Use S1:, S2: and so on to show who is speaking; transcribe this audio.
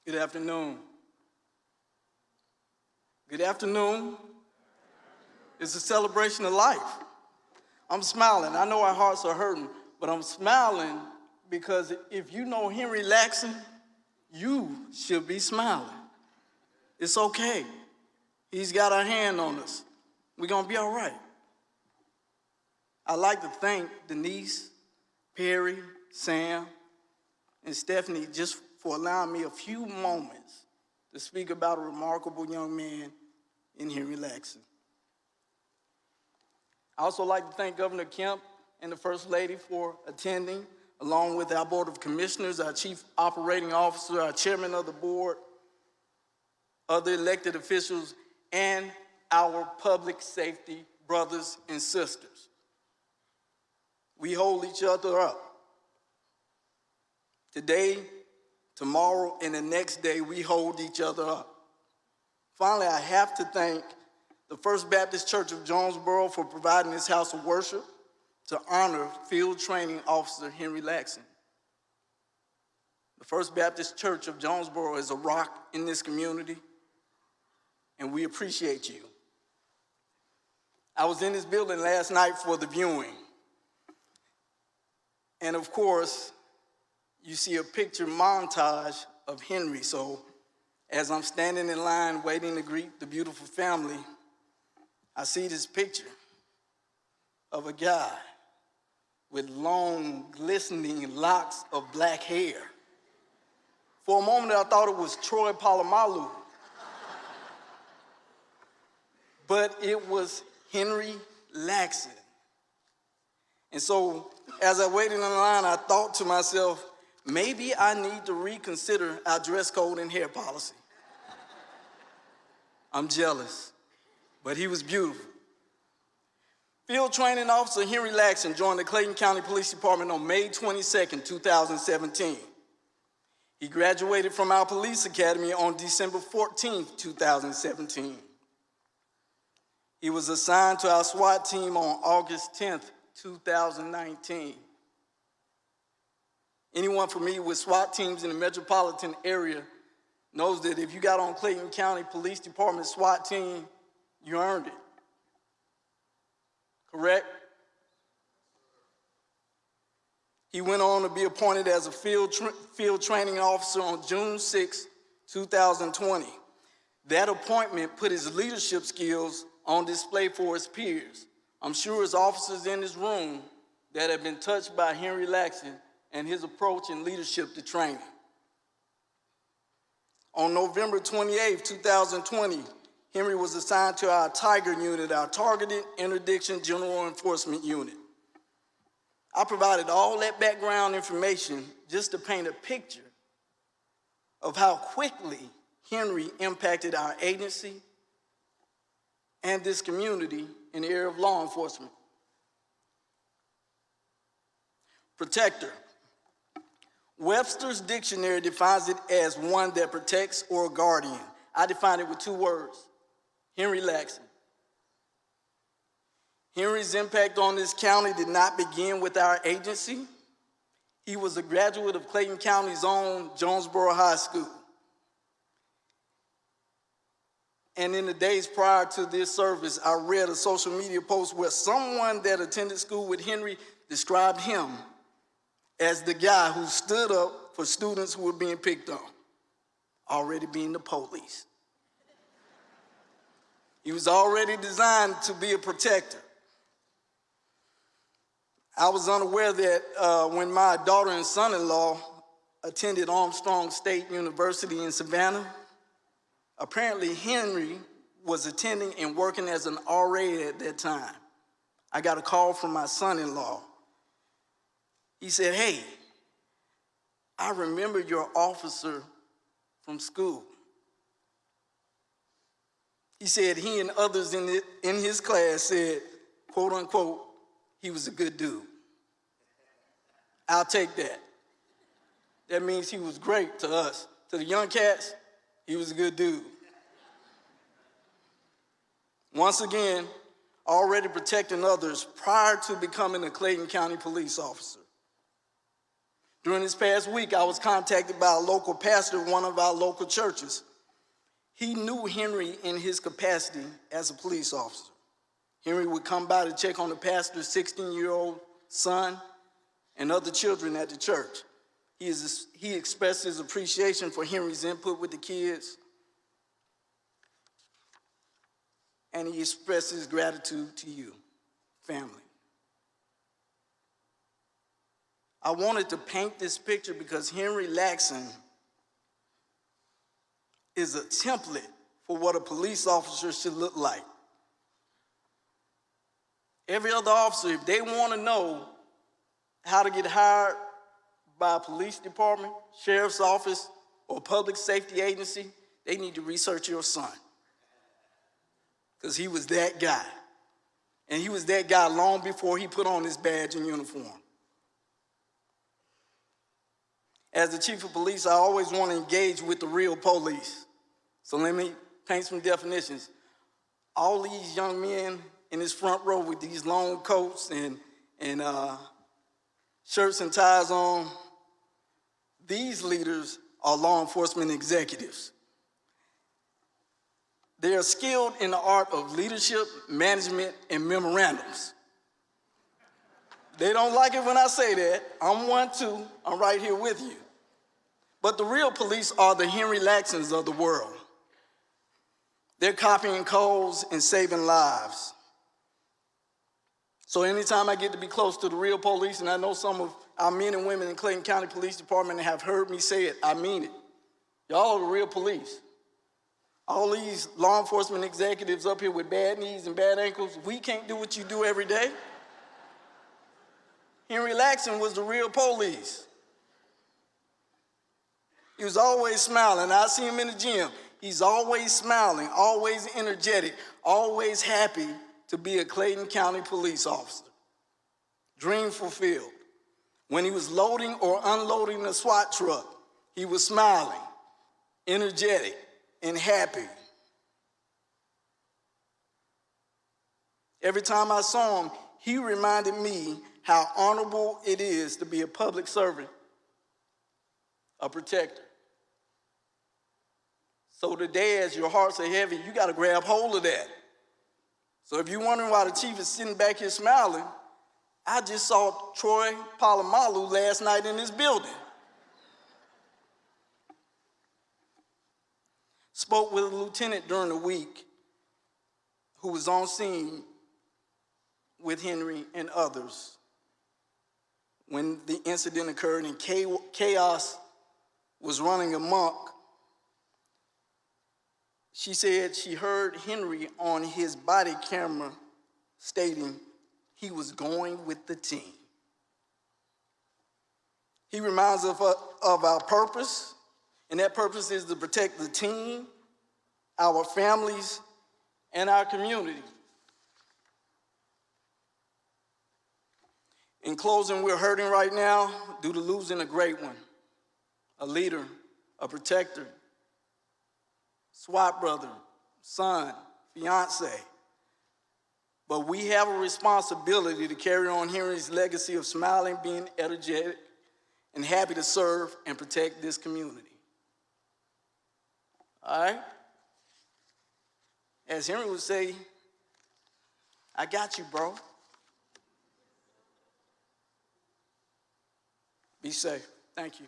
S1: Good afternoon. Good afternoon. It's a celebration of life. I'm smiling. I know our hearts are hurting, but I'm smiling because if you know Henry Laxson, you should be smiling. It's okay. He's got our hand on us. We're gonna be all right. I'd like to thank Denise, Perry, Sam, and Stephanie just for allowing me a few moments to speak about a remarkable young man in Henry Laxson. I also like to thank Governor Kemp and the First Lady for attending, along with our Board of Commissioners, our Chief Operating Officer, our Chairman of the Board, other elected officials, and our public safety brothers and sisters. We hold each other up. Today, tomorrow, and the next day, we hold each other up. Finally, I have to thank the First Baptist Church of Jonesboro for providing this house of worship to honor Field Training Officer Henry Laxson. The First Baptist Church of Jonesboro is a rock in this community, and we appreciate you. I was in this building last night for the viewing. And of course, you see a picture montage of Henry. So as I'm standing in line waiting to greet the beautiful family, I see this picture of a guy with long, glistening locks of black hair. For a moment, I thought it was Troy Polamalu. But it was Henry Laxson. And so, as I waited in line, I thought to myself, maybe I need to reconsider our dress code and hair policy. I'm jealous, but he was beautiful. Field Training Officer Henry Laxson joined the Clayton County Police Department on May 22nd, 2017. He graduated from our police academy on December 14th, 2017. He was assigned to our SWAT team on August 10th, 2019. Anyone familiar with SWAT teams in the metropolitan area knows that if you got on Clayton County Police Department SWAT team, you earned it. Correct? He went on to be appointed as a field training officer on June 6, 2020. That appointment put his leadership skills on display for his peers. I'm sure there's officers in this room that have been touched by Henry Laxson and his approach and leadership to training. On November 28, 2020, Henry was assigned to our Tiger unit, our Targeted Interdiction General Enforcement Unit. I provided all that background information just to paint a picture of how quickly Henry impacted our agency and this community in the area of law enforcement. Protector. Webster's dictionary defines it as one that protects or a guardian. I define it with two words: Henry Laxson. Henry's impact on this county did not begin with our agency. He was a graduate of Clayton County's own Jonesboro High School. And in the days prior to this service, I read a social media post where someone that attended school with Henry described him as the guy who stood up for students who were being picked on, already being the police. He was already designed to be a protector. I was unaware that when my daughter and son-in-law attended Armstrong State University in Savannah, apparently Henry was attending and working as an RA at that time. I got a call from my son-in-law. He said, "Hey, I remember your officer from school." He said he and others in his class said, quote unquote, he was a good dude. I'll take that. That means he was great to us. To the young cats, he was a good dude. Once again, already protecting others prior to becoming a Clayton County police officer. During this past week, I was contacted by a local pastor of one of our local churches. He knew Henry in his capacity as a police officer. Henry would come by to check on the pastor's 16-year-old son and other children at the church. He expressed his appreciation for Henry's input with the kids, and he expressed his gratitude to you, family. I wanted to paint this picture because Henry Laxson is a template for what a police officer should look like. Every other officer, if they want to know how to get hired by a police department, sheriff's office, or public safety agency, they need to research your son. Because he was that guy. And he was that guy long before he put on his badge and uniform. As the chief of police, I always want to engage with the real police. So let me paint some definitions. All these young men in this front row with these long coats and shirts and ties on, these leaders are law enforcement executives. They are skilled in the art of leadership, management, and memorandums. They don't like it when I say that. I'm one too. I'm right here with you. But the real police are the Henry Laxsons of the world. They're copying codes and saving lives. So anytime I get to be close to the real police, and I know some of our men and women in Clayton County Police Department have heard me say it, I mean it. Y'all are the real police. All these law enforcement executives up here with bad knees and bad ankles, we can't do what you do every day. Henry Laxson was the real police. He was always smiling. I see him in the gym. He's always smiling, always energetic, always happy to be a Clayton County police officer. Dream fulfilled. When he was loading or unloading a SWAT truck, he was smiling, energetic, and happy. Every time I saw him, he reminded me how honorable it is to be a public servant, a protector. So today, as your hearts are heavy, you got to grab hold of that. So if you're wondering why the chief is sitting back here smiling, I just saw Troy Polamalu last night in this building. Spoke with a lieutenant during the week who was on scene with Henry and others when the incident occurred and chaos was running amok. She said she heard Henry on his body camera stating he was going with the team. He reminds us of our purpose, and that purpose is to protect the team, our families, and our community. In closing, we're hurting right now due to losing a great one, a leader, a protector, SWAT brother, son, fiance. But we have a responsibility to carry on Henry's legacy of smiling, being energetic, and happy to serve and protect this community. All right? As Henry would say, I got you, bro. Be safe. Thank you.